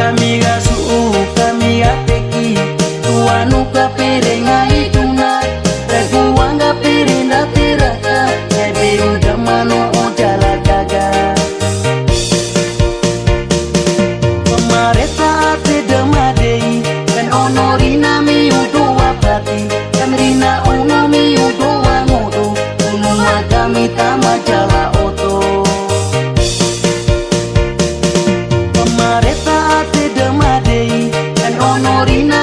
kami gasu kami ateki tuanu kaperenga ituna reguanga perenda teraka eberu damano ojala gaga pemareta ate demadei kan onorina mi udo wapati kamrina uno mi udo wangodo unu magami tama jala oto pemareta ate demadei kan onorina